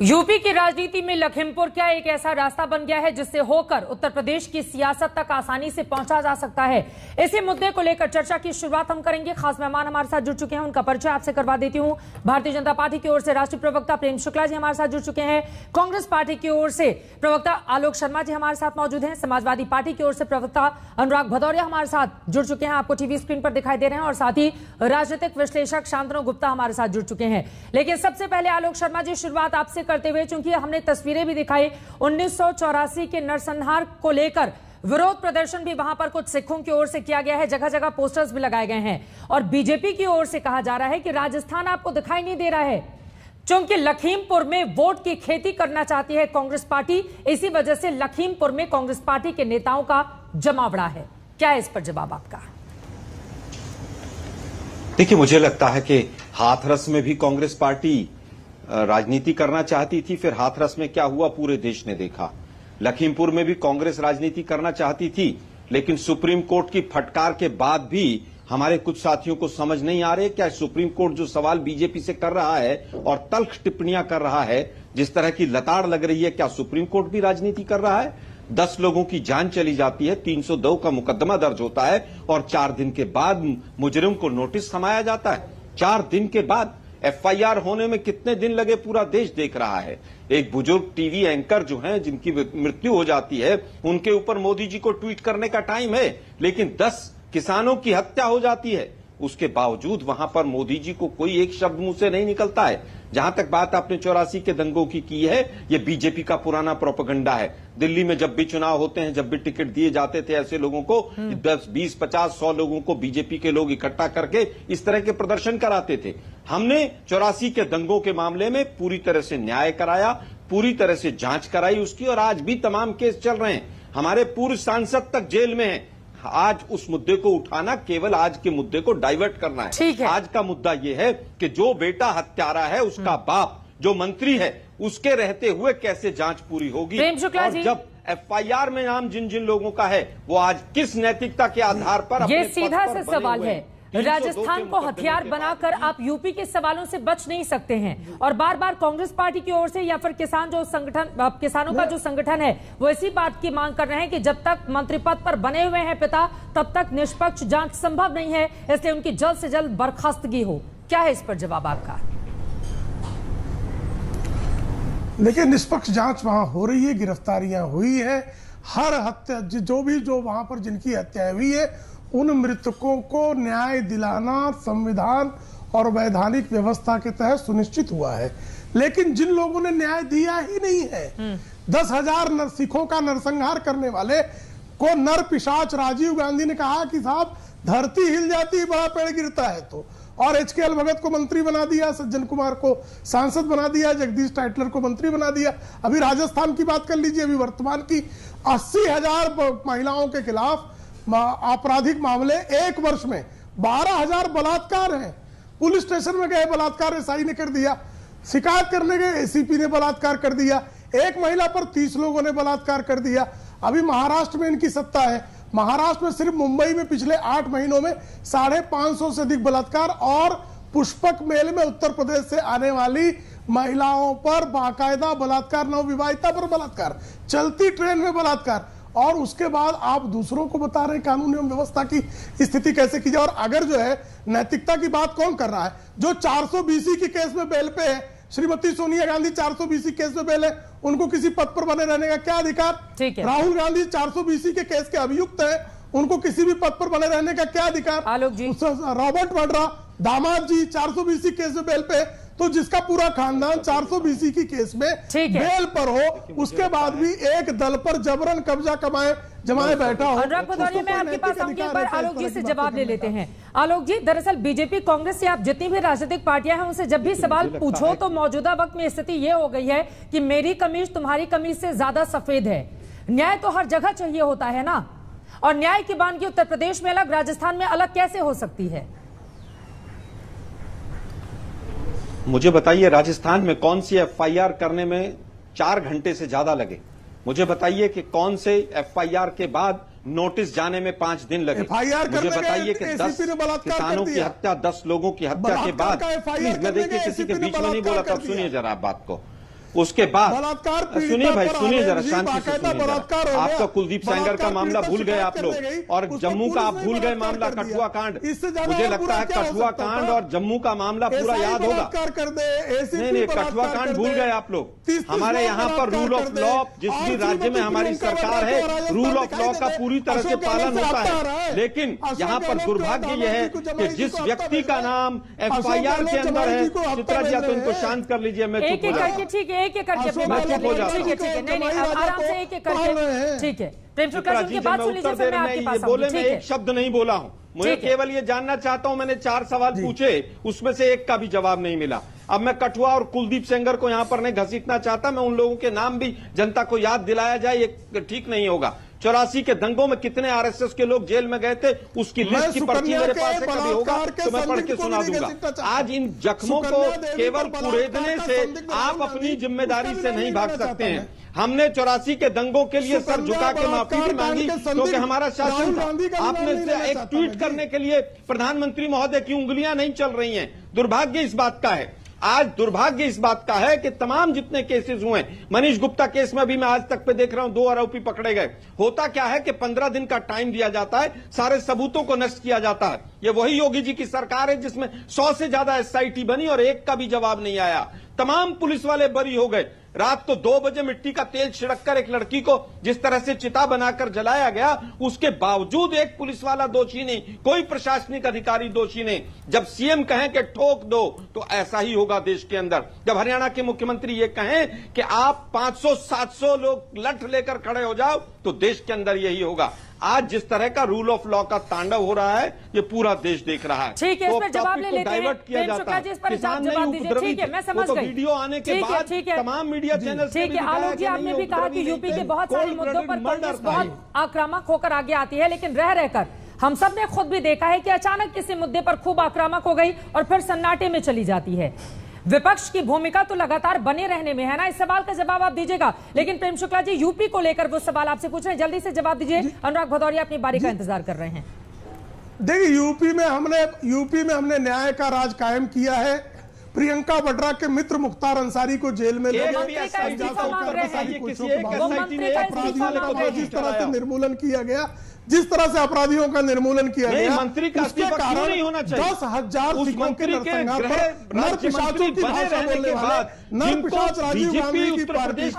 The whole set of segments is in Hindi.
यूपी की राजनीति में लखीमपुर क्या एक ऐसा रास्ता बन गया है जिससे होकर उत्तर प्रदेश की सियासत तक आसानी से पहुंचा जा सकता है। इसी मुद्दे को लेकर चर्चा की शुरुआत हम करेंगे। खास मेहमान हमारे साथ जुड़ चुके हैं, उनका परिचय आपसे करवा देती हूं। भारतीय जनता पार्टी की ओर से राष्ट्रीय प्रवक्ता प्रेम शुक्ला जी हमारे साथ जुड़ चुके हैं। कांग्रेस पार्टी की ओर से प्रवक्ता आलोक शर्मा जी हमारे साथ मौजूद हैं। समाजवादी पार्टी की ओर से प्रवक्ता अनुराग भदौरिया हमारे साथ जुड़ चुके हैं, आपको टीवी स्क्रीन पर दिखाई दे रहे हैं। और साथ ही राजनीतिक विश्लेषक शांतनु गुप्ता हमारे साथ जुड़ चुके हैं। लेकिन सबसे पहले आलोक शर्मा जी, शुरुआत आपसे करते हुए, चूंकि हमने तस्वीरें भी दिखाई 1984 के नरसंहार को लेकर विरोध प्रदर्शन भी वहां पर कुछ सिखों की ओर से किया गया है, जगह जगह पोस्टर्स भी लगाए गए हैं। और बीजेपी की ओर से कहा जा रहा है कि राजस्थान आपको दिखाई नहीं दे रहा है क्योंकि लखीमपुर में वोट की खेती करना चाहती है कांग्रेस पार्टी। इसी वजह से लखीमपुर में कांग्रेस पार्टी के नेताओं का जमावड़ा है। क्या है इस पर जवाब आपका? देखिए, मुझे लगता है कि हाथरस में भी कांग्रेस पार्टी राजनीति करना चाहती थी, फिर हाथरस में क्या हुआ पूरे देश ने देखा। लखीमपुर में भी कांग्रेस राजनीति करना चाहती थी, लेकिन सुप्रीम कोर्ट की फटकार के बाद भी हमारे कुछ साथियों को समझ नहीं आ रहे क्या सुप्रीम कोर्ट जो सवाल बीजेपी से कर रहा है और तल्ख टिप्पणियां कर रहा है, जिस तरह की लताड़ लग रही है, क्या सुप्रीम कोर्ट भी राजनीति कर रहा है? 10 लोगों की जान चली जाती है, 302 का मुकदमा दर्ज होता है और 4 दिन के बाद मुजरिम को नोटिस थमाया जाता है। 4 दिन के बाद एफआईआर होने में कितने दिन लगे पूरा देश देख रहा है। एक बुजुर्ग टीवी एंकर जो हैं, जिनकी मृत्यु हो जाती है, उनके ऊपर मोदी जी को ट्वीट करने का टाइम है, लेकिन 10 किसानों की हत्या हो जाती है, उसके बावजूद वहां पर मोदी जी को कोई एक शब्द मुंह से नहीं निकलता है। जहां तक बात आपने 84 के दंगों की है, ये बीजेपी का पुराना प्रोपेगेंडा है। दिल्ली में जब भी चुनाव होते हैं, जब भी टिकट दिए जाते थे, ऐसे लोगों को 10, 20, 50, 100 लोगों को बीजेपी के लोग इकट्ठा करके इस तरह के प्रदर्शन कराते थे। हमने 84 के दंगों के मामले में पूरी तरह से न्याय कराया, पूरी तरह से जांच कराई उसकी, और आज भी तमाम केस चल रहे हैं। हमारे पूर्व सांसद तक जेल में हैं। आज उस मुद्दे को उठाना केवल आज के मुद्दे को डाइवर्ट करना है। आज का मुद्दा यह है कि जो बेटा हत्यारा है, उसका बाप जो मंत्री है, उसके रहते हुए कैसे जांच पूरी होगी। और जब एफआईआर में नाम जिन जिन लोगों का है, वो आज किस नैतिकता के आधार पर ये सीधा सा सवाल है। राजस्थान को हथियार बनाकर आप यूपी के सवालों से बच नहीं सकते हैं। और बार बार कांग्रेस पार्टी की ओर से या फिर किसानों का जो संगठन है, वो इसी बात की मांग कर रहे हैं कि जब तक मंत्री पद पर बने हुए हैं पिता, तब तक निष्पक्ष जांच संभव नहीं है, इसलिए उनकी जल्द से जल्द बर्खास्तगी हो। क्या है इस पर जवाब आपका? देखिए, निष्पक्ष जांच वहां हो रही है, गिरफ्तारियां हुई है। हर हत्या जो वहां पर जिनकी हत्या हुई है, उन मृतकों को न्याय दिलाना संविधान और वैधानिक व्यवस्था के तहत सुनिश्चित हुआ है। लेकिन जिन लोगों ने न्याय दिया ही नहीं है, 10,000 सिखों का नरसंहार करने वाले को नर पिशाच राजीव गांधी ने कहा कि साहब धरती हिल जाती है, बड़ा पेड़ गिरता है तो। और HKL भगत को मंत्री बना दिया, सज्जन कुमार को सांसद बना दिया, जगदीश टाइटलर को मंत्री बना दिया। अभी राजस्थान की बात कर लीजिए, अभी वर्तमान की 80,000 महिलाओं के खिलाफ आपराधिक मामले 1 वर्ष में 12,000 बलात्कार हैं। पुलिस स्टेशन में गए, बलात्कार SI ने कर दिया। शिकायत करने गए, ACP ने बलात्कार कर दिया। एक महिला पर 30 लोगों ने बलात्कार कर दिया। अभी महाराष्ट्र में इनकी सत्ता है। महाराष्ट्र में सिर्फ मुंबई में पिछले 8 महीनों में 550 से अधिक बलात्कार, और पुष्पक मेले में उत्तर प्रदेश से आने वाली महिलाओं पर बाकायदा बलात्कार, नवविवाहिता पर बलात्कार, चलती ट्रेन में बलात्कार। और उसके बाद आप दूसरों को बता रहे हैं कानून एवं व्यवस्था की स्थिति कैसे की जाए। और अगर जो है नैतिकता की बात कौन कर रहा है? जो 420 के केस में बेल पे है, श्रीमती सोनिया गांधी 420 केस में बेल है, उनको किसी पद पर बने रहने का क्या अधिकार? राहुल गांधी 420 के केस के अभियुक्त है, उनको किसी भी पद पर बने रहने का क्या अधिकार? आलोक जी, रॉबर्ट वाड्रा दामाद जी 420 केस में बेल पे, तो जिसका पूरा खानदान 420 की केस में बेल पर हो, उसके बाद भी एक दल पर जबरन कब्जा जमाए बैठा हो। अनुराग भदौरिया, मैं आपके पास आऊंगी, पर आलोक जी से जवाब ले लेते हैं। आलोक जी, दरअसल बीजेपी कांग्रेस से आप जितनी भी राजनीतिक पार्टियां हैं, उनसे जब भी सवाल पूछो तो मौजूदा वक्त में स्थिति ये हो गई है कि मेरी कमीज तुम्हारी कमीज से ज्यादा सफेद है। न्याय तो हर जगह चाहिए होता है ना, और न्याय की बानगी उत्तर प्रदेश में अलग, राजस्थान में अलग कैसे हो सकती है? मुझे बताइए, राजस्थान में कौन सी एफआईआर करने में 4 घंटे से ज्यादा लगे? मुझे बताइए कि कौन से एफआईआर के बाद नोटिस जाने में 5 दिन लगे? मुझे बताइए कि 10 किसानों की हत्या, 10 लोगों की हत्या के बाद, मैं देखिए किसी के बीच में नहीं बोला, तब सुनिए जरा आप बात को। उसके बाद बलात्कार सुनिए भाई, पीड़िता पर सुनिए जरा आलम जी शांति से बाकायदा सुनिए बलात्कार जरा। हो गया। आपका कुलदीप सेंगर का बलात्कार मामला पीड़िता भूल गए आप शिकायत करने लोग, गई, और उसको जम्मू का आप पुलिस ने भूल गए बलात्कार मामला कर दिया। कठुआ कांड। इससे ज्यादा मुझे और लगता बुरा है क्या हो कठुआ सकता कांड था? और जम्मू का मामला पूरा ऐसा ही याद होगा। बलात्कार कर दे, ACP नहीं, कठुआ बलात्कार कांड कर भूल दे, गए आप लोग। 30 हमारे यहाँ पर बलात्कार रूल ऑफ कर दे। लॉ, जिस भी आज राज्य में श्रीमती हमारी प्रियंका सरकार वाड्रा है, को राजस्थान रूल ऑफ दिखाई लॉ देते का हैं। पूरी तरह से अशोक पालन गहलोत से होता हफ्ता आ रहा है। है। लेकिन अशोक यहाँ पर गहलोत दुर्भाग्य यह है को कि जिस व्यक्ति का नाम FIR के अंदर है, चित्रा जी तो इनको शांत कर लीजिए, मैं एक एक करके, ठीक है, एक एक करके अपनी बात कर लीजिए। ठीक है, ठीक है, नहीं नहीं, आराम से एक एक करके, ठीक है। प्रेम शुक्ला जी की बात सुन लीजिए, फिर मैं आपके पास बोले आऊंगी। मैं ठीक है, एक शब्द नहीं बोला हूं, मुझे ठीक है। केवल ये जानना चाहता हूं, मैंने 4 सवाल पूछे, उसमें से एक का भी जवाब नहीं मिला। अब मैं कठुआ और कुलदीप सेंगर को यहां पर नहीं घसीटना चाहता, मैं उन लोगों के नाम भी जनता को याद दिलाया जाए, ये ठीक नहीं होगा। 84 के दंगों में कितने RSS के लोग जेल में गए थे, उसकी लिस्ट की पर्ची मेरे पास है, कभी होगा तो मैं पढ़ के सुना दूंगा। आज इन जख्मों को केवल कुरेदने से आप अपनी जिम्मेदारी से नहीं भाग सकते हैं। हमने 84 के दंगों के लिए सर झुका के माफी भी मांगी, क्योंकि हमारा शासन था। आपने एक ट्वीट करने के लिए प्रधानमंत्री महोदय की उंगलियां नहीं चल रही हैं। दुर्भाग्य इस बात का है, आज दुर्भाग्य इस बात का है कि तमाम जितने केसेस हुए, मनीष गुप्ता केस में भी मैं आज तक पे देख रहा हूं 2 आरोपी पकड़े गए। होता क्या है कि 15 दिन का टाइम दिया जाता है, सारे सबूतों को नष्ट किया जाता है। ये वही योगी जी की सरकार है जिसमें 100 से ज्यादा SIT बनी और एक का भी जवाब नहीं आया। तमाम पुलिस वाले बरी हो गए। रात को 2 बजे मिट्टी का तेल छिड़ककर एक लड़की को जिस तरह से चिता बनाकर जलाया गया, उसके बावजूद एक पुलिस वाला दोषी नहीं, कोई प्रशासनिक अधिकारी दोषी नहीं। जब CM कहें कि ठोक दो, तो ऐसा ही होगा देश के अंदर। जब हरियाणा के मुख्यमंत्री ये कहें कि आप 500-700 लोग लठ लेकर खड़े हो जाओ, तो देश के अंदर यही होगा। आज जिस तरह का रूल ऑफ लॉ का तांडव हो रहा है, ये पूरा देश देख रहा है। ठीक है, इस पर जवाब ले लेते हैं। डाइवर्ट किया जाता है, किसान नहीं उपद्रवित, ठीक है, मैं समझ गई। वीडियो आने के बाद तमाम मीडिया चैनल, ठीक है आलोक जी, आपने भी कहा कि यूपी के बहुत सारे मुद्दों पर कांग्रेस बहुत आक्रामक होकर आगे आती है, लेकिन रह रहकर हम सब ने खुद भी देखा है कि अचानक किसी मुद्दे पर खूब आक्रामक हो गई और फिर सन्नाटे में चली जाती है। विपक्ष की भूमिका तो लगातार बने रहने में है ना। इस सवाल का जवाब आप दीजिएगा, लेकिन प्रेम शुक्ला जी यूपी को लेकर वो सवाल आपसे पूछ रहे हैं, जल्दी से जवाब दीजिए। अनुराग भदौरिया अपनी बारी का इंतजार कर रहे हैं। देखिए, यूपी में हमने न्याय का राज कायम किया है। प्रियंका वाड्रा के मित्र मुख्तार अंसारी को जेल में अपराधियों का जिस तरह से निर्मूलन किया गया, जिस तरह से अपराधियों का निर्मूलन किया गया, मंत्री का इस्तीफा क्यों नहीं होना चाहिए? 10,000 सिखों के नरसंहार पर नरपिशाचों की भाषा बोलने वाले नरपिशाच राजीव गांधी की पार्टी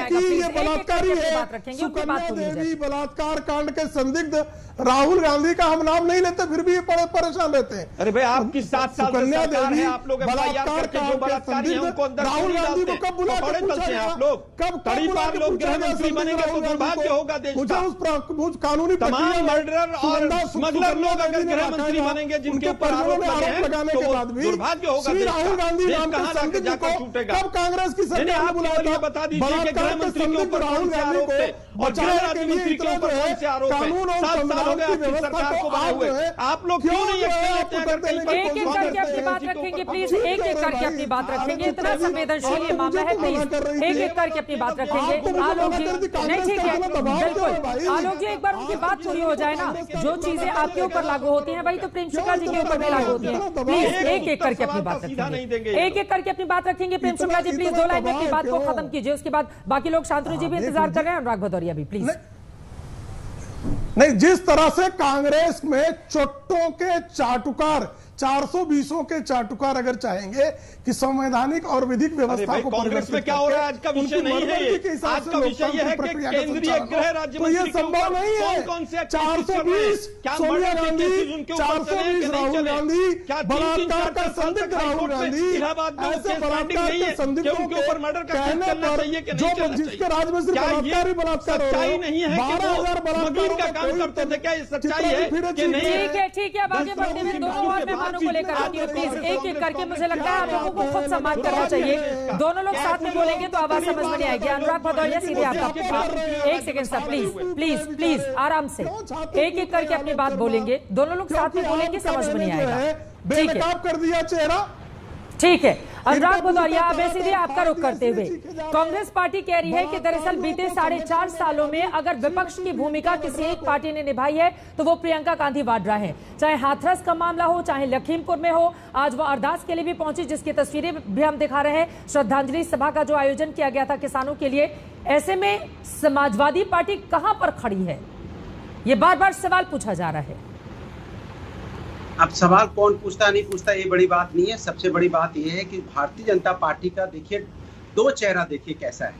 क्योंकि ये बलात्कारी है। सुकन्या देवी बलात्कार कांड के संदिग्ध राहुल गांधी का हम नाम नहीं लेते, फिर भी ये बड़े परेशान रहते हैं। अरे भाई, आपकी 7 साल सुकन्या देवी आप लोग बलात्कार जो बलात्कारी हैं उनको अंदर राहुल गांधी को कब बुला के पूछा गया? आप लोग कब कड़ी बार लोग गृह मंत्री बनेंगे तो दुर्भाग्य होगा देश का। उस कानूनी तमाम मर्डरर और स्मगलर लोग अगर गृह मंत्री बनेंगे जिनके ऊपर आरोप लगाने के बाद भी दुर्भाग्य होगा। राहुल गांधी नाम के संदिग्ध को कब कांग्रेस की सरकार ने बुलाया? बता दीजिए कि गृह मंत्री के ऊपर राहुल गांधी को और गृह राज्य मंत्री के ऊपर कौन से आरोप है? 7 साल हो गए आपकी सरकार को बनाए हुए, आप लोग क्यों नहीं एक एक करके अपनी बात रखेंगे प्लीज, एक एक करके अपनी बात रखेंगे। इतना संवेदनशील ये मामला है, प्लीज एक एक करके अपनी बात रखेंगे। आलोक जी, नहीं ठीक है, बिल्कुल आलोक जी, एक बार उनकी बात पूरी हो जाए ना। जो चीजें आपके ऊपर लागू होती हैं वही तो प्रेम शुक्ला जी के ऊपर भी लागू होती हैं। प्लीज एक एक करके अपनी बात रखेंगे, एक एक करके अपनी बात रखेंगे। प्रेम शुक्ला जी प्लीज 2 लाइन में अपनी बात को खत्म कीजिए, उसके बाद बाकी लोग, शांतनु जी भी इंतजार कर रहे हैं, अनुराग भदौरिया भी, प्लीज। नहीं, जिस तरह से कांग्रेस में चोट्टों के चाटुकार 420 के चाटुकार अगर चाहेंगे कि संवैधानिक और विधिक व्यवस्था को कांग्रेस में क्या हो रहा है आज का विषय नहीं है ये। आज का विषय यह है कि केंद्रीय गृह राज्य मंत्री संभव नहीं है। कौन से 420 सोनिया गांधी, 420 राहुल गांधी, बलात्कार का संदिग्ध राहुल गांधी, ऐसे बलात्कार के संदिग्धों के ऊपर मर्डर का कहने पर जो जिसके राज्य में सिर्फ बलात्कार ही बलात्कार हो रहा है, 12,000 बलात्कार का काम करते थे, क्या ये सच्चाई है कि नहीं? ठीक है, अब आगे बढ़ते हुए दोनों और को लेकर आती हूँ, प्लीज एक एक करके। मुझे लगता है आप लोगों को खुद सम्मान करना चाहिए। दोनों लोग साथ में बोलेंगे तो आवाज समझ में नहीं आएगी। अनुराग भदौरिया सीधे आपका, एक second sir, please please please आराम से एक एक करके अपनी बात बोलेंगे। दोनों लोग साथ में बोलेंगे, समझ में नहीं आएगा। बेनकाब कर दिया चेहरा, ठीक है, अनुराग भदौरिया, अब सीधे आपका रुख करते हुए कांग्रेस पार्टी कह रही है कि दरअसल बीते 4.5 सालों में अगर विपक्ष की भूमिका किसी एक पार्टी ने निभाई है तो वो प्रियंका गांधी वाड्रा है। चाहे हाथरस का मामला हो, चाहे लखीमपुर में हो, आज वो अरदास के लिए भी पहुंची, जिसकी तस्वीरें भी हम दिखा रहे हैं, श्रद्धांजलि सभा का जो आयोजन किया गया था किसानों के लिए। ऐसे में समाजवादी पार्टी कहां पर खड़ी है, ये बार बार सवाल पूछा जा रहा है। अब सवाल कौन पूछता नहीं पूछता ये बड़ी बात नहीं है। सबसे बड़ी बात यह है कि भारतीय जनता पार्टी का देखिए दो चेहरा देखिए कैसा है।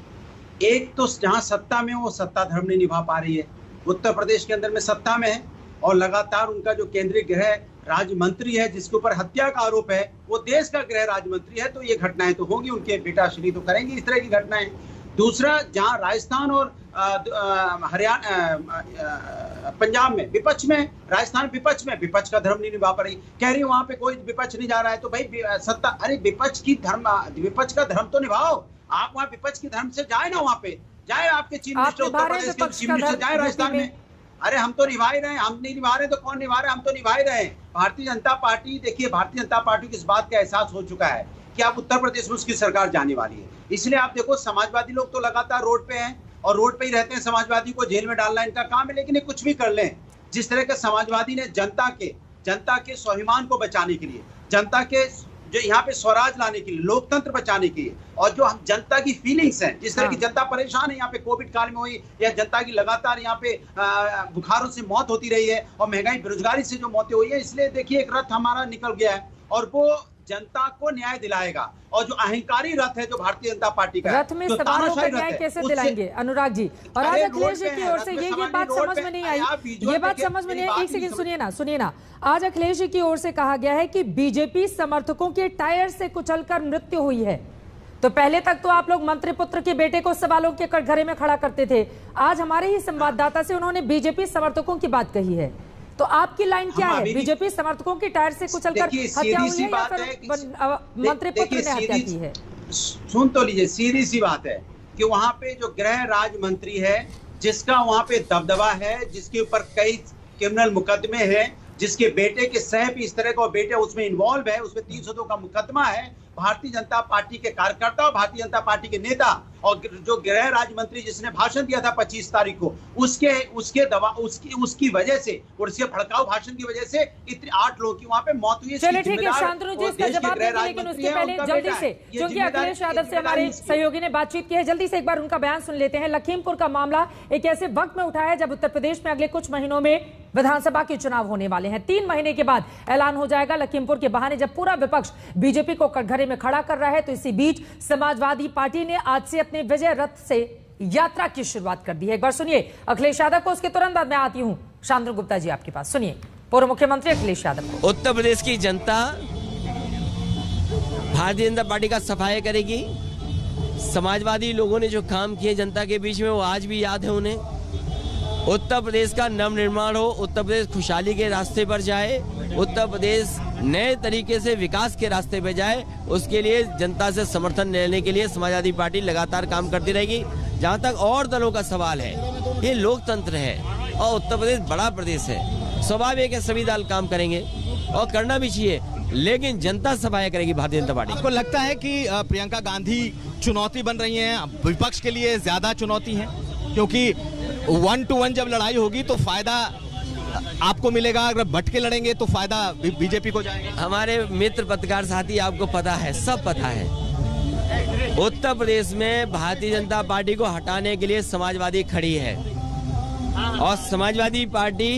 एक तो जहां सत्ता में वो सत्ता धर्म नहीं निभा पा रही है, उत्तर प्रदेश के अंदर में सत्ता में है और लगातार उनका जो केंद्रीय गृह राज्य मंत्री है जिसके ऊपर हत्या का आरोप है वो देश का गृह राज्य मंत्री है, तो ये घटनाएं तो होंगी, उनके बेटाश्री तो करेंगे इस तरह की घटनाएं। दूसरा, जहां राजस्थान और हरियाणा पंजाब में विपक्ष में, राजस्थान विपक्ष में विपक्ष का धर्म नहीं निभा पा रही, कह रही वहां पे कोई विपक्ष नहीं जा रहा है, तो भाई सत्ता, अरे विपक्ष का धर्म तो निभाओ। आप वहां विपक्ष के धर्म से जाए ना, वहां पे जाए, आपके चीफ मिनिस्टर उत्तर प्रदेश के चीफ मिनिस्टर जाए राजस्थान में। अरे हम तो निभा ही रहे हैं, हम नहीं निभा रहे तो कौन निभा रहे, हम तो निभा ही रहे हैं। भारतीय जनता पार्टी, देखिए भारतीय जनता पार्टी को इस बात का एहसास हो चुका है कि अब उत्तर प्रदेश में उसकी सरकार जाने वाली है। इसलिए आप देखो समाजवादी लोग तो लगातार रोड पे हैं और रोड पे ही रहते हैं। समाजवादी को जेल में डालना इनका काम है, लेकिन ये कुछ भी कर लें। जिस तरह के समाजवादी ने जनता के स्वाभिमान को बचाने के लिए, जनता के जो यहाँ पे स्वराज लाने के लिए, लोकतंत्र बचाने के लिए, और जो हम जनता की फीलिंग्स हैं, जिस तरह की जनता परेशान है यहाँ पे कोविड काल में हुई, या जनता की लगातार यहाँ पे बुखारों से मौत होती रही है और महंगाई बेरोजगारी से जो मौतें हुई है, इसलिए देखिए एक रथ हमारा निकल गया है और वो जनता को न्याय दिलाएगा। और जो अहंकारी रथ है जो भारतीय जनता पार्टी का रथ में सवाल होकर न्याय कैसे दिलाएंगे अनुराग जी? और आज अखिलेश जी की ओर से ये बात समझ में नहीं आई, ये बात समझ में नहीं आई। एक सेकंड सुनिए ना, आज अखिलेश जी की ओर से कहा गया है कि बीजेपी समर्थकों के टायर से कुचलकर मृत्यु हुई है। तो पहले तक तो आप लोग मंत्री पुत्र के बेटे को सवालों के कटघरे में खड़ा करते थे, आज हमारे ही संवाददाता से उन्होंने बीजेपी समर्थकों की बात कही है। तो आपकी लाइन क्या है? बीजेपी समर्थकों की टायर से कुचलकर हत्या हुई है या फिर मंत्री पुत्र ने हत्या की है? सुन तो लीजिए, सीधी सी बात है कि वहां पे जो गृह राज्य मंत्री है, जिसका वहां पे दबदबा है, जिसके ऊपर कई क्रिमिनल मुकदमे हैं, जिसके बेटे के सह भी इस तरह का बेटे उसमें इन्वॉल्व है, उसमें 302 का मुकदमा है, भारतीय जनता पार्टी के कार्यकर्ता और भारतीय जनता पार्टी के नेता, और जो गृह राज्य मंत्री जिसने भाषण दिया था 25 तारीख को, उसकी वजह से और उसके भड़काऊ भाषण की वजह से इतने 8 लोगों की वहां पे मौत हुई है। चलिए ठीक है, शांतनु जी इसका जवाब देंगे, लेकिन उसके पहले जल्दी से, क्योंकि अखिलेश यादव से हमारे सहयोगी ने बातचीत की है, जल्दी से एक बार उनका बयान सुन लेते हैं। लखीमपुर का मामला एक ऐसे वक्त में उठा है जब उत्तर प्रदेश में अगले कुछ महीनों में विधानसभा के चुनाव होने वाले हैं। 3 महीने के बाद ऐलान हो जाएगा लखीमपुर के बहाने, जब पूरा विपक्ष बीजेपी को कटघरे में खड़ा कर रहा है। तो इसी बीच समाजवादी पार्टी ने आज से अपने विजय रथ से यात्रा की शुरुआत कर दी है। एक बार सुनिए अखिलेश यादव को, उसके तुरंत बाद मैं आती हूं शांतनु गुप्ता जी आपके पास। सुनिए पूर्व मुख्यमंत्री अखिलेश यादव को। उत्तर प्रदेश की जनता भारतीय जनता पार्टी का सफाया करेगी। समाजवादी लोगों ने जो काम किए जनता के बीच में वो आज भी याद है उन्हें। उत्तर प्रदेश का नवनिर्माण हो, उत्तर प्रदेश खुशहाली के रास्ते पर जाए, उत्तर प्रदेश नए तरीके से विकास के रास्ते पे जाए, उसके लिए जनता से समर्थन लेने के लिए समाजवादी पार्टी लगातार काम करती रहेगी। जहां तक और दलों का सवाल है, ये लोकतंत्र है और उत्तर प्रदेश बड़ा प्रदेश है, स्वाभाविक है सभी दल काम करेंगे और करना भी चाहिए, लेकिन जनता सफाया करेगी भारतीय जनता पार्टी। आपको लगता है कि प्रियंका गांधी चुनौती बन रही हैं, विपक्ष के लिए ज्यादा चुनौती है? क्योंकि 1 to 1 जब लड़ाई होगी तो फायदा आपको मिलेगा, अगर बट के लड़ेंगे तो फायदा बीजेपी को जाएगा। हमारे मित्र पत्रकार साथी, आपको पता है, सब पता है, उत्तर प्रदेश में भारतीय जनता पार्टी को हटाने के लिए समाजवादी खड़ी है और समाजवादी पार्टी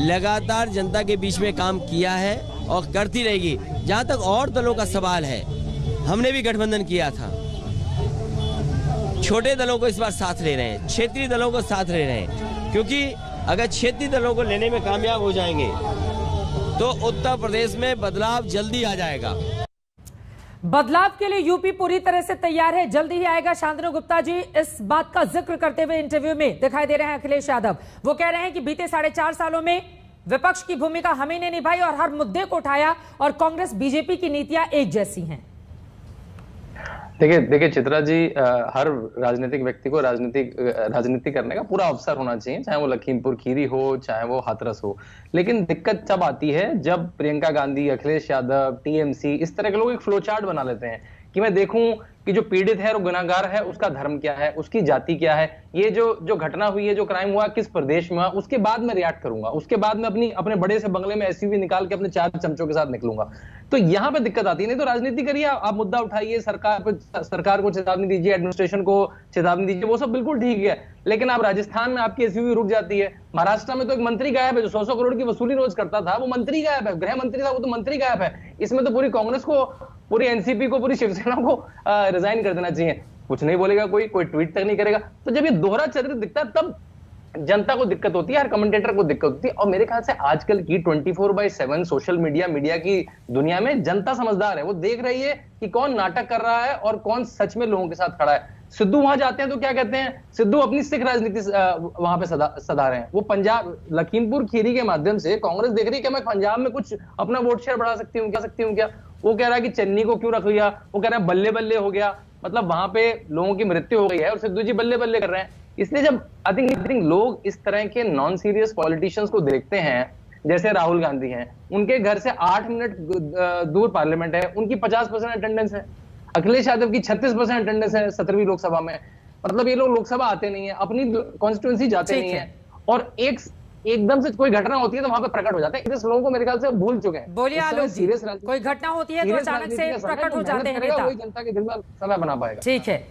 लगातार जनता के बीच में काम किया है और करती रहेगी। जहां तक और दलों का सवाल है, हमने भी गठबंधन किया था, छोटे दलों को इस बार साथ ले रहे हैं, क्षेत्रीय दलों को साथ ले रहे हैं, क्योंकि अगर क्षेत्रीय दलों को लेने में कामयाब हो जाएंगे तो उत्तर प्रदेश में बदलाव जल्दी आ जाएगा। बदलाव के लिए यूपी पूरी तरह से तैयार है, जल्दी ही आएगा। शांतनु गुप्ता जी इस बात का जिक्र करते हुए इंटरव्यू में दिखाई दे रहे हैं अखिलेश यादव। वो कह रहे हैं कि बीते 4.5 सालों में विपक्ष की भूमिका हमें ने निभाई और हर मुद्दे को उठाया और कांग्रेस बीजेपी की नीतियां एक जैसी हैं। देखिए चित्रा जी, हर राजनीतिक व्यक्ति को राजनीति करने का पूरा अवसर होना चाहिए, चाहे वो लखीमपुर खीरी हो, चाहे वो हाथरस हो। लेकिन दिक्कत तब आती है जब प्रियंका गांधी, अखिलेश यादव, टीएमसी, इस तरह के लोग एक फ्लो चार्ट बना लेते हैं कि मैं देखूं कि जो पीड़ित है, वो गुनाहगार है, उसका धर्म क्या है, उसकी जाति क्या है, ये जो घटना हुई है, जो क्राइम हुआ, किस प्रदेश में हुआ, उसके बाद मैं रिएक्ट करूंगा, उसके बाद मैं अपने बड़े से बंगले में एसयूवी निकाल के अपने 4 चमचों के साथ निकलूंगा। तो यहाँ पे दिक्कत आती है। नहीं तो राजनीति करिए, आप मुद्दा उठाइए, सरकार को चेतावनी दीजिए, एडमिनिस्ट्रेशन को चेतावनी दीजिए, वो सब बिल्कुल ठीक है। लेकिन आप राजस्थान में आपकी एसयूवी रुक जाती है, महाराष्ट्र में तो एक मंत्री गायब है जो 100 करोड़ की वसूली रोज करता था, वो मंत्री गायब है, गृह मंत्री था वो तो मंत्री गायब है। इसमें तो पूरी कांग्रेस को, पूरी एनसीपी को, पूरी शिवसेना को रिजाइन कर देना चाहिए। कुछ नहीं बोलेगा, कोई ट्वीट तक नहीं करेगा। तो जब ये दोहरा चरित्र दिखता है तब जनता को दिक्कत होती है, हर कमेंटेटर को दिक्कत होती है। और मेरे ख्याल से आजकल की 24/7 सोशल मीडिया की दुनिया में जनता समझदार है, वो देख रही है कि कौन नाटक कर रहा है और कौन सच में लोगों के साथ खड़ा है। सिद्धू वहां जाते हैं तो क्या कहते हैं, सिद्धू अपनी सिख राजनीति वहां पे सदा रहे हैं। वो पंजाब, लखीमपुर खीरी के माध्यम से कांग्रेस देख रही है कि मैं पंजाब में कुछ अपना वोट शेयर बढ़ा सकती हूँ क्या। वो कह रहा है कि चन्नी को क्यों रख लिया, वो कह रहा है बल्ले बल्ले हो गया, मतलब वहां पे लोगों की मृत्यु हो गई है और सिद्धू जी बल्ले बल्ले कर रहे हैं। इसलिए जब आई थिंक लोग इस तरह के नॉन सीरियस पॉलिटिशियंस को देखते हैं, जैसे राहुल गांधी हैं, उनके घर से 8 मिनट दूर पार्लियामेंट है, उनकी 50% अटेंडेंस है, अखिलेश यादव की 36% अटेंडेंस है 17वीं लोकसभा में। मतलब ये लोग लोकसभा आते नहीं है, अपनी कॉन्स्टिट्यूंसी जाते नहीं है, और एकदम से कोई घटना होती है तो वहां पे प्रकट हो जाते हैं। इस लोगों को मेरे ख्याल से भूल चुके हैं। बोलिए आलोक जी, कोई घटना होती है तो अचानक से प्रकट हो जाते हैं नेता, वही जनता के दिल में समय बना पाएगा। ठीक है,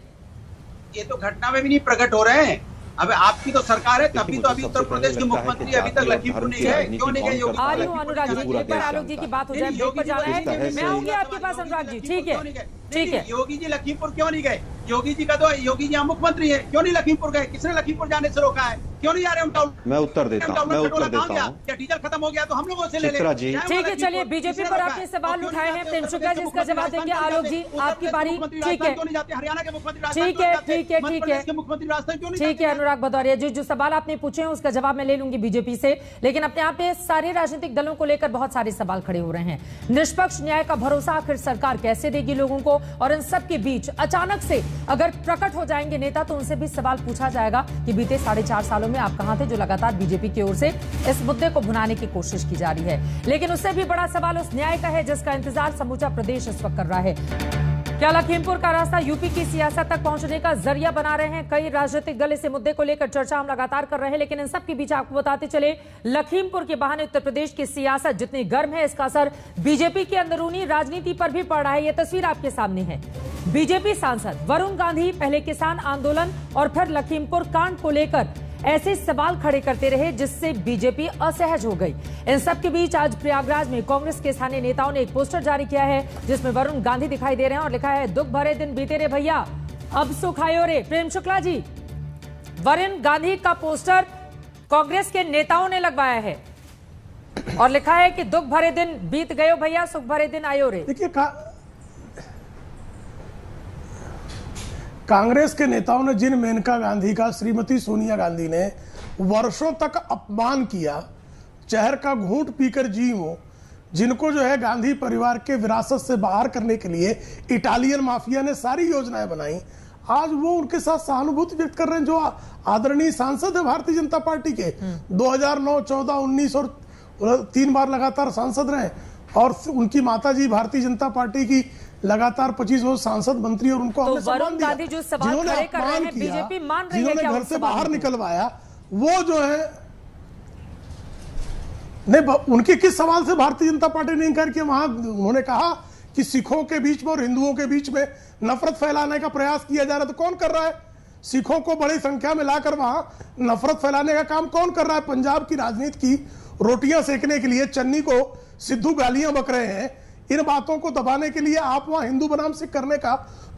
ये तो घटना में भी नहीं प्रकट हो रहे हैं। अब आपकी तो सरकार है, तभी तो अभी उत्तर प्रदेश के मुख्यमंत्री अभी तक लखीमपुर नहीं गए, क्यों नहीं गए योगी? अनुराग जी, एक बार आलोक जी की बात हो जाए, ब्रेक पर जाना है, मैं आऊंगी आपके पास अनुराग जी। ठीक है, योगी जी लखीमपुर क्यों नहीं गए? योगी जी यहाँ मुख्यमंत्री है, क्यों नहीं लखीमपुर गए? किसने लखीमपुर जाने से रोका है? क्यों नहीं जा रहे हम? मैं उत्तर देता हूँ। क्या डीजल खत्म हो गया तो हम लोगों से ले लें? ठीक है, चलिए बीजेपी पर आपने सवाल उठाए हैं, प्रेम शुक्ला जी इसका जवाब देंगे। आलोक जी आपकी बारी। ठीक है, हरियाणा के मुख्यमंत्री, ठीक है अनुराग भदौरिया जी, जो सवाल आपने पूछे हैं उसका जवाब मैं ले लूंगी बीजेपी से। लेकिन अपने आप में सारे राजनीतिक दलों को लेकर बहुत सारे सवाल खड़े हो रहे हैं। निष्पक्ष न्याय का भरोसा आखिर सरकार कैसे देगी लोगों को? और इन सब के बीच अचानक से अगर प्रकट हो जाएंगे नेता तो उनसे भी सवाल पूछा जाएगा कि बीते 4.5 सालों में आप कहां थे, जो लगातार बीजेपी की ओर से इस मुद्दे को भुनाने की कोशिश की जा रही है। लेकिन उससे भी बड़ा सवाल उस न्याय का है जिसका इंतजार समूचा प्रदेश इस वक्त कर रहा है। क्या लखीमपुर का रास्ता यूपी की सियासत तक पहुंचने का जरिया बना रहे हैं कई राजनीतिक दल? इस मुद्दे को लेकर चर्चा हम लगातार कर रहे हैं, लेकिन इन सब के बीच आपको बताते चले, लखीमपुर के बहाने उत्तर प्रदेश की सियासत जितनी गर्म है, इसका असर बीजेपी की अंदरूनी राजनीति पर भी पड़ रहा है। यह तस्वीर आपके सामने है। बीजेपी सांसद वरुण गांधी पहले किसान आंदोलन और फिर लखीमपुर कांड को लेकर ऐसे सवाल खड़े करते रहे जिससे बीजेपी असहज हो गई। इन सब के बीच आज प्रयागराज में कांग्रेस के स्थानीय नेताओं ने एक पोस्टर जारी किया है जिसमें वरुण गांधी दिखाई दे रहे हैं और लिखा है, दुख भरे दिन बीते रे भैया, अब सुख आयो रे। प्रेम शुक्ला जी, वरुण गांधी का पोस्टर कांग्रेस के नेताओं ने लगवाया है और लिखा है कि दुख भरे दिन बीत गयो भैया, सुख भरे दिन आयो रे। देखिए, कांग्रेस के नेताओं ने जिन मेनका गांधी का श्रीमती सोनिया गांधी ने वर्षों तक अपमान किया, जहर का घूंट पीकर जी हो, जिनको जो है गांधी परिवार के विरासत से बाहर करने के लिए इटालियन माफिया ने सारी योजनाएं बनाई, आज वो उनके साथ सहानुभूति व्यक्त कर रहे हैं। जो आदरणीय सांसद है भारतीय जनता पार्टी के, 2009, 14, 19 और 3 बार लगातार सांसद रहे, और उनकी माताजी भारतीय जनता पार्टी की लगातार 25 वर्ष सांसद मंत्री, और उनको हमने सम्मान दिया। जिन्होंने अपमान किया, जिन्होंने घर से बाहर निकलवाया, वो जो है नहीं, उनके किस सवाल से भारतीय जनता पार्टी ने इनकार किया? वहां उन्होंने कहा कि सिखों के बीच में और हिंदुओं के बीच में नफरत फैलाने का प्रयास किया जा रहा है। तो कौन कर रहा है? सिखों को बड़ी संख्या में लाकर वहां नफरत फैलाने का काम कौन कर रहा है? पंजाब की राजनीति की रोटियां सेकने के लिए चन्नी को सिद्धू गालियां बक रहे हैं। इन बातों को दबाने के लिए आप वहां हिंदू बनाम सिख करने का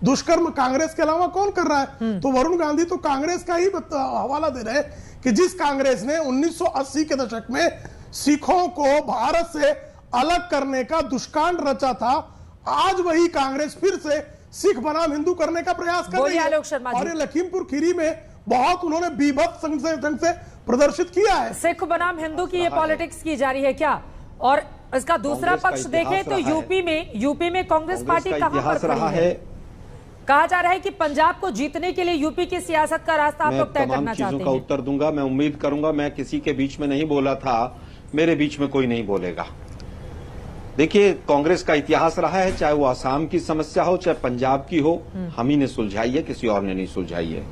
दुष्कर्म कांग्रेस के अलावा कौन कर रहा है? तो वरुण गांधी तो कांग्रेस का ही हवाला दे रहे हैं कि जिस कांग्रेस ने 1980 के दशक में सिखों को भारत से अलग करने का दुष्कांड रचा था, आज वही कांग्रेस फिर से सिख बनाम हिंदू करने का प्रयास कर रही है। और ये लखीमपुर खीरी में बहुत उन्होंने बीभत्स ढंग से प्रदर्शित किया है। सिख बनाम हिंदू की ये पॉलिटिक्स की जा रही है क्या? और इसका दूसरा पक्ष देखें तो यूपी में कांग्रेस पार्टी कहां पर खड़ी है? कहा जा रहा है कि पंजाब को जीतने के लिए यूपी की सियासत का रास्ता आप लोग तय करना चाहते हैं। चीजों का उत्तर दूंगा। मैं उम्मीद करूंगा, मैं किसी के बीच में नहीं बोला था, मेरे बीच में कोई नहीं बोलेगा। देखिए, कांग्रेस का इतिहास रहा है, चाहे वो आसाम की समस्या हो चाहे पंजाब की हो, हम ही ने सुलझाई है, किसी और ने नहीं सुलझाई है।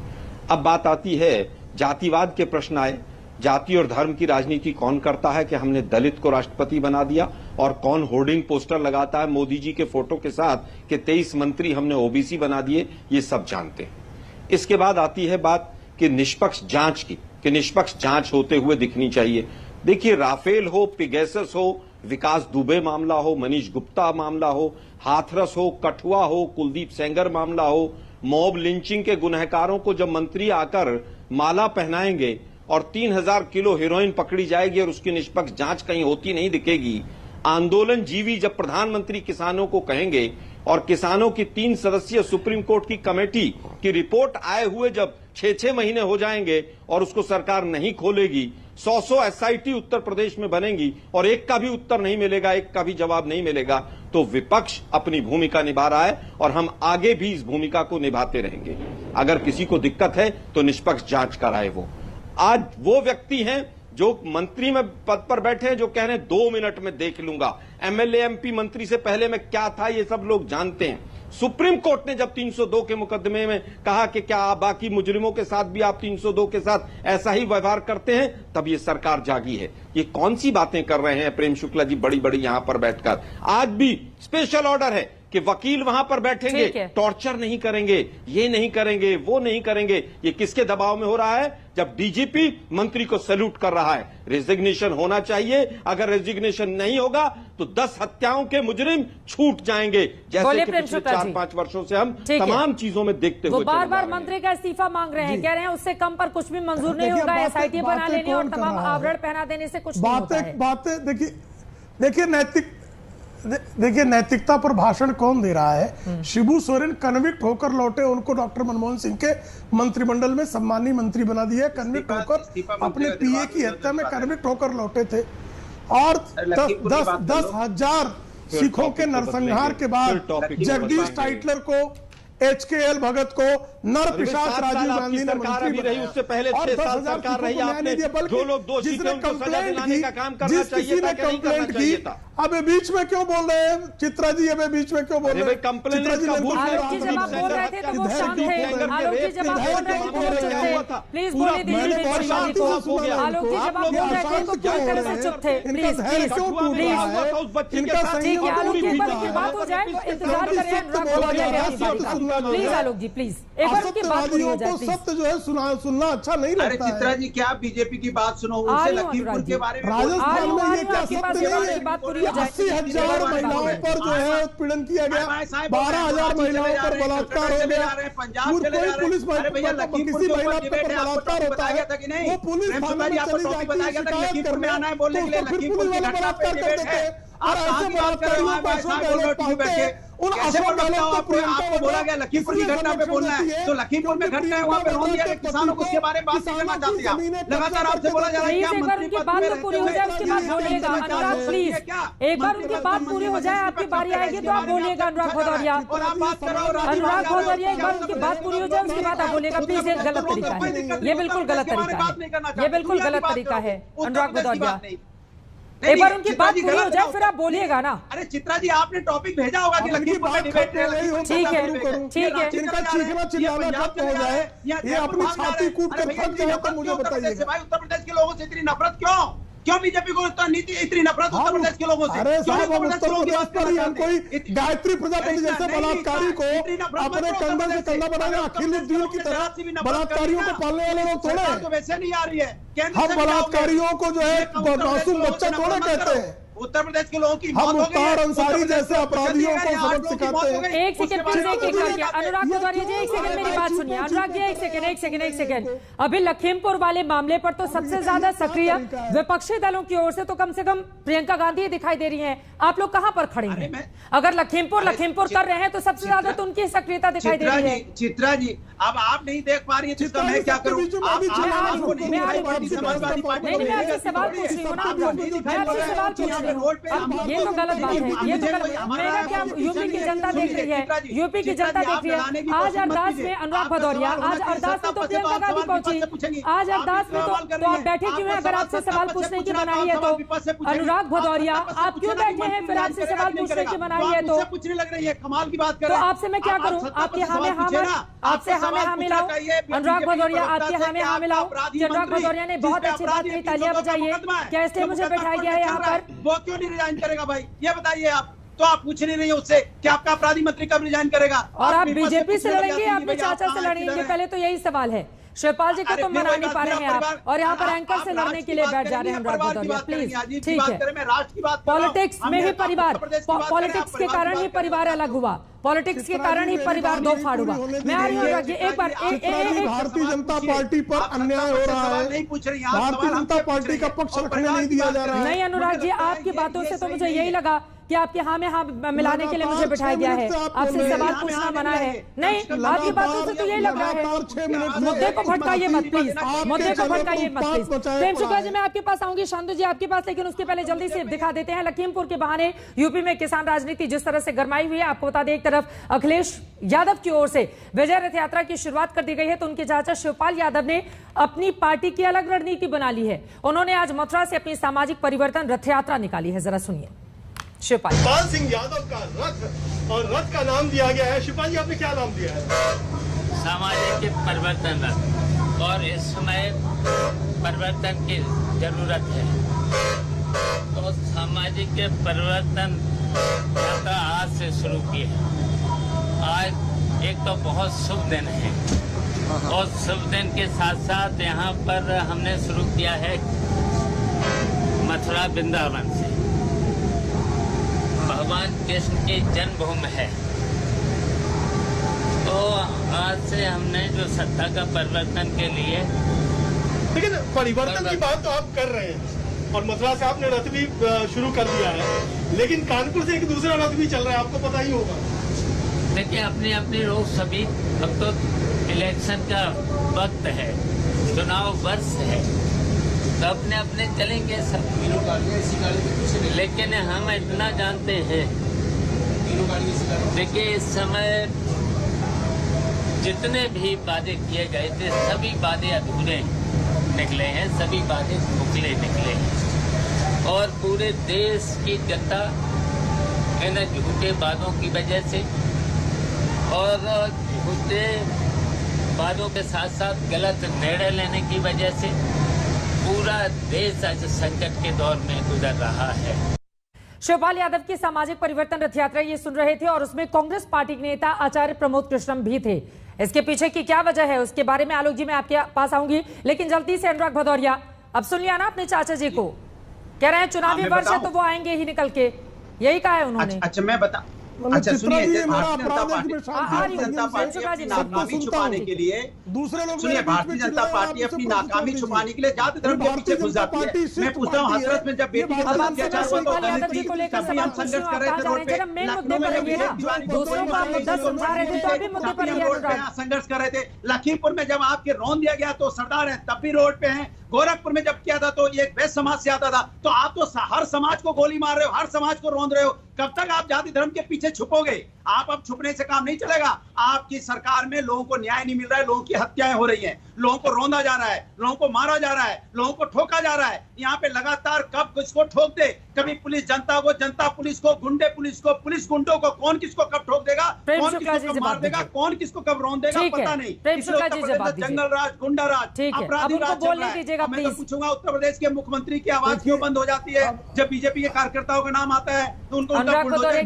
अब बात आती है जातिवाद के प्रश्न आए। जाति और धर्म की राजनीति कौन करता है कि हमने दलित को राष्ट्रपति बना दिया, और कौन होर्डिंग पोस्टर लगाता है मोदी जी के फोटो के साथ कि 23 मंत्री हमने ओबीसी बना दिए, ये सब जानते हैं। इसके बाद आती है बात कि निष्पक्ष जांच की, कि निष्पक्ष जांच होते हुए दिखनी चाहिए। देखिए, राफेल हो, पिगेसस हो, विकास दुबे मामला हो, मनीष गुप्ता मामला हो, हाथरस हो, कठुआ हो, कुलदीप सेंगर मामला हो, मॉब लिंचिंग के गुनहगारों को जब मंत्री आकर माला पहनाएंगे और 3000 किलो हेरोइन पकड़ी जाएगी और उसकी निष्पक्ष जांच कहीं होती नहीं दिखेगी, आंदोलन जीवी जब प्रधानमंत्री किसानों को कहेंगे और किसानों की 3 सदस्यीय सुप्रीम कोर्ट की कमेटी की रिपोर्ट आए हुए जब 6-6 महीने हो जाएंगे और उसको सरकार नहीं खोलेगी, 100 एसआईटी उत्तर प्रदेश में बनेंगी और एक का भी उत्तर नहीं मिलेगा, एक का भी जवाब नहीं मिलेगा, तो विपक्ष अपनी भूमिका निभा रहा है और हम आगे भी इस भूमिका को निभाते रहेंगे। अगर किसी को दिक्कत है तो निष्पक्ष जांच कराए। वो आज वो व्यक्ति हैं जो मंत्री में पद पर बैठे हैं, जो कह रहे हैं 2 मिनट में देख लूंगा। एमएलए एमपी मंत्री से पहले में क्या था ये सब लोग जानते हैं। सुप्रीम कोर्ट ने जब 302 के मुकदमे में कहा कि क्या आप बाकी मुजरिमों के साथ भी आप 302 के साथ ऐसा ही व्यवहार करते हैं, तब ये सरकार जागी है। ये कौन सी बातें कर रहे हैं प्रेम शुक्ला जी बड़ी बड़ी यहां पर बैठकर। आज भी स्पेशल ऑर्डर है कि वकील वहां पर बैठेंगे, टॉर्चर नहीं करेंगे, ये नहीं करेंगे, वो नहीं करेंगे। ये किसके दबाव में हो रहा है? जब डीजीपी मंत्री को सैल्यूट कर रहा है। रेजिग्नेशन होना चाहिए, अगर रेजिग्नेशन नहीं होगा तो 10 हत्याओं के मुजरिम छूट जाएंगे, जैसे कि पिछले 4-5 वर्षों से हम तमाम चीजों में देखते हुए। बार बार मंत्री का इस्तीफा मांग रहे हैं, कह रहे हैं उससे कम पर कुछ भी मंजूर नहीं होगा, एसआईटी बना लेने और तमाम आवरण पहना देने से कुछ नहीं होता है। बातें देखिए नैतिकता पर भाषण कौन दे रहा है? शिबू सोरेन कन्विक्ट होकर लौटे, उनको डॉक्टर मनमोहन सिंह के मंत्रिमंडल में सम्मानी मंत्री बना दिया। कन्विक्ट होकर अपने पीए की हत्या में कन्विक्ट होकर लौटे थे और 10,000 सिखों के नरसंहार के बाद जगदीश टाइटलर को, HKL भगत को, नर पिशाच राजीव गांधी ने मंत्री भी रही, उससे पहले 6 साल सरकार रही आपने। जो लोग दोषी थे उनको सजा दिलाने का काम करना चाहिए था, कंप्लेंट की। अब बीच में क्यों बोल रहे हैं चित्रा जी? अब बीच में क्यों बोल रहे हैं? कंप्लेंट आलोक जी जब आप बोल रहे थे तो वो शांत थे। आलोक जी जब आप बोल रहे थे तो वो चुप थे। प्लीज बोलिए दीजिए। आलोक जी जब आप बोल रहे थे तो पूरी तरह से चुप थे। प्लीज ठीक है आलोक जी, एक बार उनकी बात हो जाए तो इंतजार करें अनुराग गोलरिया की। प्लीज आलोक जी प्लीज एक बार उनकी बात पूरी हो जाए। सत्य जो है सुनना अच्छा नहीं लगता। अरे चित्रा जी क्या बीजेपी की बात सुनो, उनसे लखीमपुर के बारे में राजस्थान में ये क्या सत्य बात पूरी 80,000 महिलाओं पर जो है उत्पीड़न किया गया, 12,000 महिलाओं पर बलात्कार हो गया। कोई पुलिस किसी महिला पर बलात्कार होता है वो पुलिस थाने में चली जाती है शिकायत करने, तो फिर पुलिस वाले बलात्कार कर देते हैं। और ऐसे बलात्कारियों को अशोक गहलोत पालते हैं। उन अशोक गहलोत को प्रियंका बोला गया लखीमपुर की घटना पे बोलना है, तो लखीमपुर में घटना है वहां पे रोन दिया किसानों को, उसके बारे में बात नहीं करना चाहती आप। लगातार आपसे बोला जा रहा है एक बार उनकी बात तो पूरी हो जाए उसके बाद बोलिएगा अनुराग प्लीज। एक बार उनकी बात पूरी हो जाए, आपकी बारी आएगी तो आप बोलिएगा अनुराग भदौरिया। अनुराग भदौरिया एक बार उनकी बात पूरी हो जाए उसके बाद आप बोलिएगा प्लीज। ये गलत तरीका है, ये बिल्कुल गलत तरीका है, ये बिल्कुल गलत तरीका है अनुराग भदौरिया। एक बार उनकी बात पूरी हो जाए फिर आप बोलिएगा ना। अरे चित्रा जी आपने टॉपिक भेजा होगा कि लखीमपुर में डिबेट है। ठीक है ठीक है, जिनका चीखना चिल्लाना खत्म हो जाए, ये अपनी छाती कूट कर थक जाए तो मुझे बताइए भाई उत्तर प्रदेश के लोगों से इतनी नफरत क्यों बीजेपी को इतनी नफरत उत्तर प्रदेश के लोगों से? अरे साहब हम उत्तर प्रदेश पर ही हम कोई गायत्री प्रजापति जैसे बलात्कारी को अपने कंधे से कंधा बनाने अखिलुद्दीन की तरह बलात्कारियों को पालने वाले लोग थोड़े हैं। तो वैसे नहीं आ रही है। हम बलात्कारियों को जो है मासूम बच्चा थोड़े कहते हैं। उत्तर प्रदेश के लोगों की हम मुख्तार अंसारी जैसे अपराधियों को सबक सिखाते हैं। एक सेकंड प्लीज, अनुराग भदौरिया जी एक सेकंड मेरी बात सुनिए। अनुराग जी एक सेकंड अभी लखीमपुर वाले मामले पर तो सबसे ज्यादा सक्रिय विपक्षी दलों की ओर से तो कम से कम प्रियंका गांधी दिखाई दे रही हैं। आप लोग कहां पर खड़े हैं? अगर लखीमपुर कर रहे हैं तो सबसे ज्यादा तो उनकी सक्रियता दिखाई दे रही है। चित्रा जी अब आप नहीं देख पा रही है तो मैं क्या करूं? मैं आपसे सवाल पूछ रही हूँ ना, मैं आपसे सवाल पूछ रही हूँ। ये तो गलत बात है, ये तो गलत। मेरा क्या, यूपी की जनता देख रही है, यूपी की जनता देख रही है। आज अरदास में अनुराग भदौरिया, आज अरदास में तो प्रियंका गांधी पहुंची, आज अरदास में तो आप बैठे क्यों हैं? अगर आपसे सवाल पूछने की मनाही है तो अनुराग भदौरिया आप क्यों बैठे हैं? फिर आपसे सवाल पूछने की मनाही है तो पूछने लग रही है, कमाल की बात कर। तो आपसे मैं क्या करूं? आपके हामे आपसे हामे लाओ। अनुराग भदौरिया आपके हामे लाओ। अनुराग भदौरिया ने बहुत अच्छी बात कही, तालियां बजाइए। क्या इसलिए मुझे बैठाया गया है यहाँ पर? वो क्यों नहीं रिजाइन करेगा भाई, ये बताइए आप। तो आप पूछ नहीं रही है उससे कि आपका अपराधी मंत्री कब रिजाइन करेगा? और आप बीजेपी से लड़ेंगे या अपने चाचा से लड़ेंगे? पहले तो यही सवाल है। शिवपाल जी को तो मना नहीं पा रहे हैं आप, और यहाँ पर एंकर से लड़ने के लिए बैठ जा रहे हैं अनुराग भदौरिया। प्लीज, ठीक है। पॉलिटिक्स में ही परिवार, पॉलिटिक्स के कारण ही परिवार अलग हुआ, पॉलिटिक्स के कारण ही परिवार दो फाड़ हुआ। मैं आ रही हूँ एक बार। भारतीय जनता पार्टी पर अन्याय हो रहा है, भारतीय जनता पार्टी का पक्ष रखने नहीं दिया जा रहा है। नहीं अनुराग जी, आपकी बातों से तो मुझे यही लगा कि आपके हाँ में हाँ मिलाने के लिए मुझे बिठाया गया है, आपसे सवाल पूछना मना है। नहीं, आपकी बातों से तो यही लग रहा है। मुद्दे को भटकाइए मत प्लीज, मुद्दे को भटकाइए मत प्लीज। प्रेम शुक्ला जी, मैं आपके पास आऊंगी, शांतु जी आपके पास, लेकिन उसके पहले जल्दी से दिखा देते हैं लखीमपुर के बहाने यूपी में किसान राजनीति जिस तरह से गरमाई हुई है। आपको बता दें, एक तरफ अखिलेश यादव की ओर से विजय रथ यात्रा की शुरुआत कर दी गई है, तो उनके चाचा शिवपाल यादव ने अपनी पार्टी की अलग रणनीति बना ली है। उन्होंने आज मथुरा से अपनी सामाजिक परिवर्तन रथ यात्रा निकाली है, जरा सुनिए। शिवपाल सिंह यादव का रथ, और रथ का नाम दिया गया है, शिवपाल जी आपने क्या नाम दिया है? सामाजिक परिवर्तन रथ, और इस समय परिवर्तन की जरूरत है, तो सामाजिक परिवर्तन यात्रा आज से शुरू की है। आज एक तो बहुत शुभ दिन है, और शुभ दिन के साथ साथ यहाँ पर हमने शुरू किया है मथुरा वृंदावन से। भगवान कृष्ण की जन्मभूमि है, तो आज से हमने जो सत्ता का परिवर्तन के लिए, लेकिन परिवर्तन की बात तो आप कर रहे हैं, और मथुरा से आपने रथ भी शुरू कर दिया है, लेकिन कानपुर से एक दूसरा रथ भी चल रहा है, आपको पता ही होगा। देखिए, अपनी अपनी रोज सभी, अब तो इलेक्शन का वक्त है, चुनाव वर्ष है, तो अपने अपने चलेंगे सब, लेकिन हम इतना जानते हैं, देखिए इस समय जितने भी वादे किए गए थे सभी वादे अधूरे निकले हैं, सभी वादे खोखले निकले हैं, और पूरे देश की जनता इन झूठे वादों की वजह से और झूठे वादों के साथ साथ गलत निर्णय लेने की वजह से पूरा देश आज संकट के दौर में गुजर रहा है। शिवपाल यादव की सामाजिक परिवर्तन रथ यात्रा ये सुन रहे थे, और उसमें कांग्रेस पार्टी के नेता आचार्य प्रमोद कृष्णम भी थे। इसके पीछे की क्या वजह है उसके बारे में आलोक जी मैं आपके पास आऊंगी, लेकिन जल्दी से अनुराग भदौरिया, अब सुन लिया ना अपने चाचा जी को, कह रहे हैं चुनावी वर्ष है तो वो आएंगे ही निकल के, यही कहा है उन्होंने। अच्छा मैं बता, अच्छा सुनिए, भारतीय जनता पार्टी अपनी नाकामी छुपाने के लिए, दूसरे लोग, सुनिए, भारतीय जनता पार्टी अपनी नाकामी छुपाने के लिए जाति धर्म के पीछे घुस जाती है। मैं पूछता हूँ, हाथरस में जब बेटी के साथ अत्याचार हुआ तो तभी हम संघर्ष कर रहे थे रोड पे, लखनऊ में संघर्ष कर रहे थे, लखीमपुर में जब आपके रौंद दिया गया तो सरदार है तब भी रोड पे हैं, गोरखपुर में जब किया था तो ये वैश्य समाज से आता था, तो आप तो हर समाज को गोली मार रहे हो, हर समाज को रौंद रहे हो, कब तक आप जाति धर्म के पीछे छुपोगे? आप अब छुपने से काम नहीं चलेगा। आपकी सरकार में लोगों को न्याय नहीं मिल रहा है, लोगों की हत्याएं हो रही हैं, लोगों को रौंदा जा रहा है, लोगों को मारा जा रहा है, लोगों को ठोका जा रहा है। यहाँ पे लगातार कब किसको ठोक दे, कभी पुलिस जनता को, जनता पुलिस को, गुंडे पुलिस को, पुलिस गुंडों को, कौन किसको कब ठोक देगा, कौन किसको कब मार देगा, कौन किसको कब रौंद देगा, पता नहीं। जंगल राज, गुंडा राज, अपराधी राज चल रहा है। मैं तो पूछूंगा, उत्तर प्रदेश के मुख्यमंत्री की आवाज क्यों बंद हो जाती है जब बीजेपी के कार्यकर्ताओं का नाम आता है तो उनको अपना बुलडोजर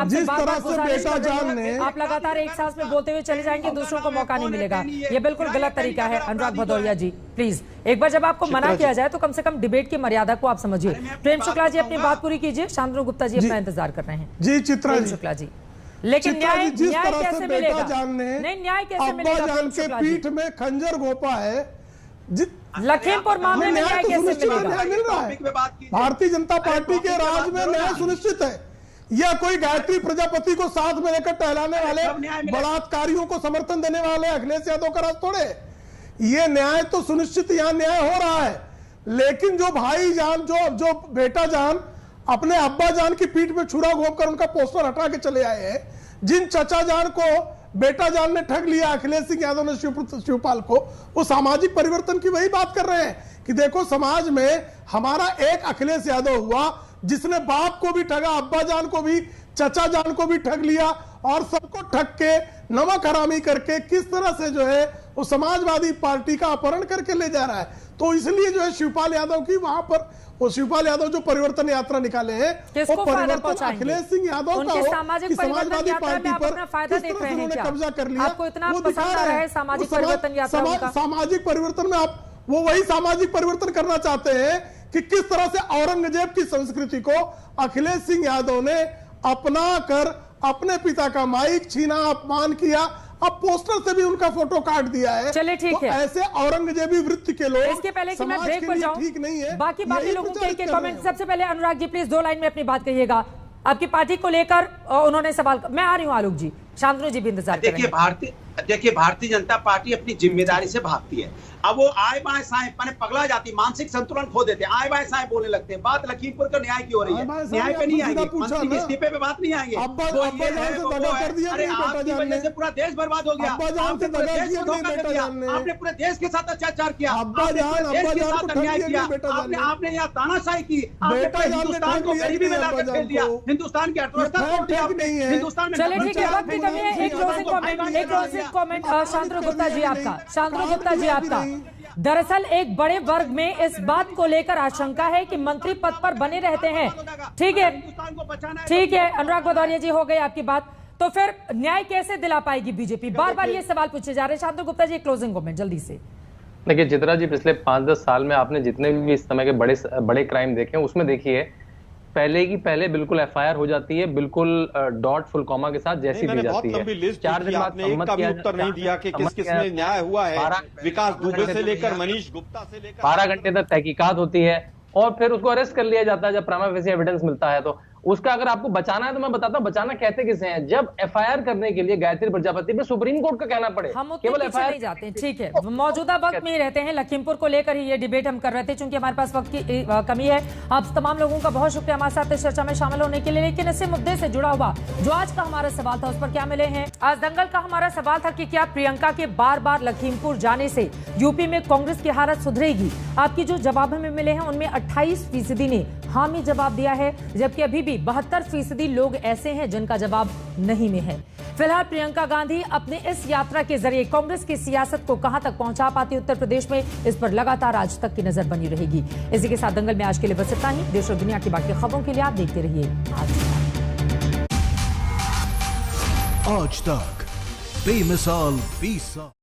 जिस तरह से बेटा जान ने, आप लगातार एक सांस में बोलते हुए चले जाएंगे, दूसरों को मौका नहीं मिलेगा, ये बिल्कुल गलत तरीका है। अनुराग भदौरिया जी प्लीज, एक बार जब आपको मना किया जाए तो कम से कम डिबेट की मर्यादा को आप समझिए। प्रेम शुक्ला जी अपनी बात पूरी कीजिए, शांतनु गुप्ता जी अपना इंतजार कर रहे हैं। जी चित्रा शुक्ला जी, लेकिन न्याय कैसे मिलेगा? नहीं, न्याय कैसे मिलेगा? जान के पीठ में खंजर घोपा है, लखीमपुर मामले में न्याय कैसे मिलेगा? मिल रहा है, भारतीय जनता पार्टी के राज में न्याय सुनिश्चित है। यह कोई गायत्री प्रजापति को साथ में लेकर टहलाने वाले बलात्कारियों को समर्थन देने वाले अखिलेश यादव का राज थोड़े, ये न्याय तो सुनिश्चित यहाँ न्याय हो रहा है। लेकिन जो भाई जान, जो बेटा जान अपने अब्बा जान की पीठ में छुरा घोंपकर उनका पोस्टर हटा के चले आए हैं, जिन चचा जान को बेटा जान ने ठग लिया, अखिलेश सिंह यादव ने शिवपाल को, वो सामाजिक परिवर्तन की वही बात कर रहे हैं कि देखो समाज में हमारा एक अखिलेश यादव हुआ जिसने बाप को भी ठगा, अब्बा जान को भी, चचा जान को भी ठग लिया और सबको ठग के नमक हरामी करके किस तरह से जो है वो समाजवादी पार्टी का अपहरण करके ले जा रहा है। तो इसलिए जो है शिवपाल यादव की वहां पर, वो शिवपाल यादव जो परिवर्तन यात्रा निकाले हैं वो परिवर्तन अखिलेश सिंह यादव का हो कि समाजवादी पार्टी पर किस तरह से उन्होंने कब्जा कर लिया, वो दिखा रहे हैं। सामाजिक परिवर्तन में आप वो वही सामाजिक परिवर्तन करना चाहते हैं कि किस तरह से औरंगजेब की संस्कृति को अखिलेश सिंह यादव ने अपना कर अपने पिता का माइक छीना, अपमान किया, अब पोस्टर से भी उनका फोटो काट दिया है। चलिए ठीक तो है, ऐसे औरंगजेबी वृत्ति के लोग इसके पहले कि मैं ब्रेक पर जाऊं, ठीक नहीं है। बाकी लोगों के कमेंट। सबसे पहले अनुराग जी प्लीज 2 लाइन में अपनी बात कहिएगा, आपकी पार्टी को लेकर उन्होंने सवाल। मैं आ रही हूँ आलोक जी, शांतनु जी भी इंतजार कर रहे हैं। देखिए भारतीय जनता पार्टी अपनी जिम्मेदारी से भागती है। अब वो आए बाएं साएं माने पगला जाती, मानसिक संतुलन खो देते हैं, आए बाएं साएं बोलने लगते हैं। बात लखीमपुर का न्याय की हो रही है, न्याय पे नहीं आएंगे, मंत्री के इस्तीफे पे बात नहीं आएंगे। अरे आपकी वजह से पूरा देश बर्बाद हो गया, आपने पूरे देश को धोखा कर दिया, आपने पूरे देश के साथ अत्याचार किया, देश के साथ अन्याय किया, आपने यहाँ तानाशाही की, आपने हिंदुस्तान को गरीबी में लाकर फेल दिया, हिंदुस्तान की अर्थव्यवस्था तोड़ दी आपने, हिंदुस्तान में। चलिए ठीक है, वक्त की कमी है। एक क्लोजिंग कमेंट शांतनु गुप्ता जी आपका, शांतनु गुप्ता जी आपका। दरअसल एक बड़े वर्ग में इस बात को लेकर आशंका है कि मंत्री पद पर बने रहते हैं। ठीक है, ठीक है अनुराग भदौरिया जी, हो गई आपकी बात। तो फिर न्याय कैसे दिला पाएगी बीजेपी? बार बार ये सवाल पूछे जा रहे हैं। शांतनु गुप्ता जी क्लोजिंग कमेंट जल्दी से। देखिए चित्रा जी, पिछले 5-10 साल में आपने जितने भी इस समय के बड़े क्राइम देखे हैं उसमें देखिए पहले बिल्कुल एफआईआर हो जाती है, बिल्कुल डॉट फुल कॉमा के साथ जैसी दी जाती है। 4 दिन बाद एक का भी उत्तर नहीं दिया कि किस किस में न्याय हुआ है। विकास दुबे से लेकर मनीष गुप्ता से लेकर 12 घंटे तक तहकीकात होती है और फिर उसको अरेस्ट कर लिया जाता है जब प्राइमा फेसी एविडेंस मिलता है। तो उसका अगर आपको बचाना है तो मैं बताता हूं बचाना कहते किसे हैं। जब एफआईआर करने के लिए गायत्री प्रजापति पे सुप्रीम कोर्ट का कहना पड़े, हम केवल एफआईआर नहीं जाते हैं। ठीक है, मौजूदा वक्त में ही रहते हैं। लखीमपुर को लेकर ही ये डिबेट हम कर रहे थे, चूंकि हमारे पास वक्त की कमी है। आप तमाम लोगों का बहुत शुक्रिया हमारे साथ इस चर्चा में शामिल होने के लिए। लेकिन इसी मुद्दे से जुड़ा हुआ जो आज का हमारा सवाल था उस पर क्या मिले हैं? आज दंगल का हमारा सवाल था कि क्या प्रियंका के बार बार लखीमपुर जाने से यूपी में कांग्रेस की हालत सुधरेगी? आपकी जो जवाब हमें मिले हैं उनमें 28% ने हामी जवाब दिया है, जबकि अभी भी 72% लोग ऐसे हैं जिनका जवाब नहीं में है। फिलहाल प्रियंका गांधी अपने इस यात्रा के जरिए कांग्रेस की सियासत को कहां तक पहुंचा पाती उत्तर प्रदेश में, इस पर लगातार आज तक की नजर बनी रहेगी। इसी के साथ दंगल में आज के लिए बस इतना ही। देश और दुनिया की बाकी खबरों के लिए आप देखते रहिए आज तक। बेमिसाल 20 साल।